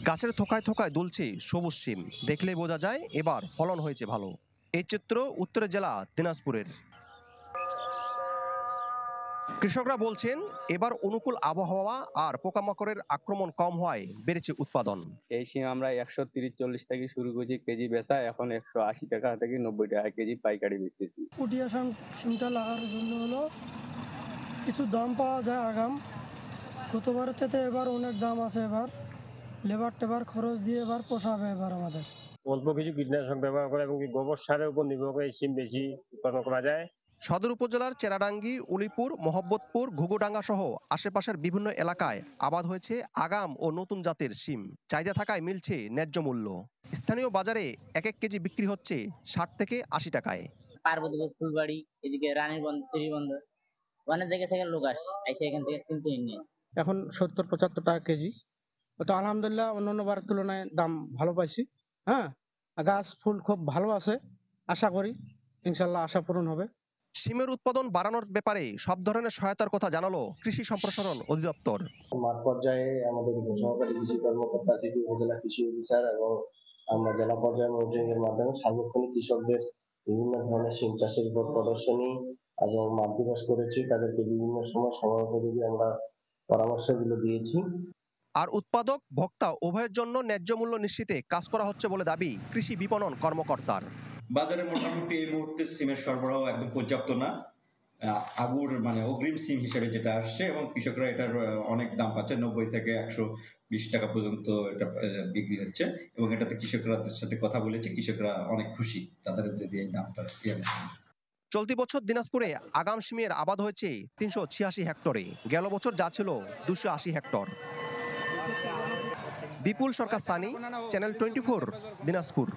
গাছের থোকায় থোকায় দুলছে সবুজ শিম, দেখলেই বোঝা যায় এবার ফলন হয়েছে ভালো। এই চিত্র উত্তরের জেলা দিনাজপুরের। কৃষকরা বলছেন এবার অনুকূল আবহাওয়া আর পোকামাকড়ের আক্রমণ কম হওয়ায় বেড়েছে উৎপাদন। এই শিম আমরা 130-40 থেকে শুরু করেছি কেজি বেচা, এখন 180 টাকা থেকে 90 টাকা কেজি পাইকারি বিক্রি। পুটিয়া শিমটা লাগার জন্য হলো কিছু দাম পাওয়া যায় আগাম, গতবারের চাইতে এবার অনেক দাম আছে। এবার লেবার টেবার খরচ দিয়ে এবার পোষাবে এবার আমাদের। অল্প কিছু কীটনাশক ব্যবহার করে এবং গোবর সারের উপর নির্ভর করে এই শিম বেশি উৎপাদন করা যায়। সদর উপজেলার চেরাডাঙ্গি, উলিপুর, মোহাম্মদপুর, ঘুঘুডাঙ্গা সহ আশেপাশের বিভিন্ন এলাকায় আবাদ হয়েছে আগাম ও নতুন জাতের শিম। চাহিদা থাকায় মিলছে ন্যায্য মূল্য। স্থানীয় বাজারে এক কেজি বিক্রি হচ্ছে 60 থেকে 80 টাকায়। পার্বতীপুর, ফুলবাড়ি, এদিকে রানীরবন্ধ, শ্রীবন্ধ, অনেক জায়গা থেকে লোক আসে এখান থেকে কিনতে নিয়ে। এখন 70-75 টাকা কেজি। তো আলহামদুলিল্লাহ অন্যান্য বারের তুলনায় দাম ভালো পাইছি। হ্যাঁ, গাছ ফুল খুব ভালো আছে, আশা করি ইনশাল্লাহ আশা পূরণ হবে। শিমের উৎপাদন বাড়ানোর ব্যাপারে সব ধরনের সহায়তার কথা জানালো কৃষি সম্প্রসারণ অধিদপ্তর। মাঠ পর্যায়ে আমাদের সহকারী কৃষি কর্মকর্তা থেকে উপজেলা কৃষি অফিসার এবং আমরা জেলা পর্যায়ে মনিটরিং এর মাধ্যমে সার্বক্ষণিক কৃষকদের বিভিন্ন ধরনের শিম চাষের উপর প্রদর্শনী এবং মাঠ দিবস করেছি। তাদেরকে বিভিন্ন সময় উপযোগী আমরা পরামর্শগুলো দিয়েছি। আর উৎপাদক ভোক্তা উভয়ের জন্য ন্যায্য মূল্য নিশ্চিতে কাজ করা হচ্ছে বলে দাবি কৃষি বিপণন কর্মকর্তার। বাজারে মোটামুটি এই মুহূর্তে সিমের সরবরাহ একদম পর্যাপ্ত না। আগুর অগ্রিম সিম হিসেবে যেটা আসছে এবং কৃষকরা এটার অনেক দাম পাচ্ছে, 90 থেকে 120 টাকা পর্যন্ত এটা বিক্রি হচ্ছে এবং এটাতে কৃষকদের সাথে কথা বলেছি, কৃষকরা অনেক খুশি তাদের যদি এই দামটা। চলতি বছর দিনাজপুরে আগাম শিমের আবাদ হয়েছে 386 হেক্টরে, গেল বছর যা ছিল 280 হেক্টর। বিপুল সরকার সানি, চ্যানেল 24, দিনাজপুর।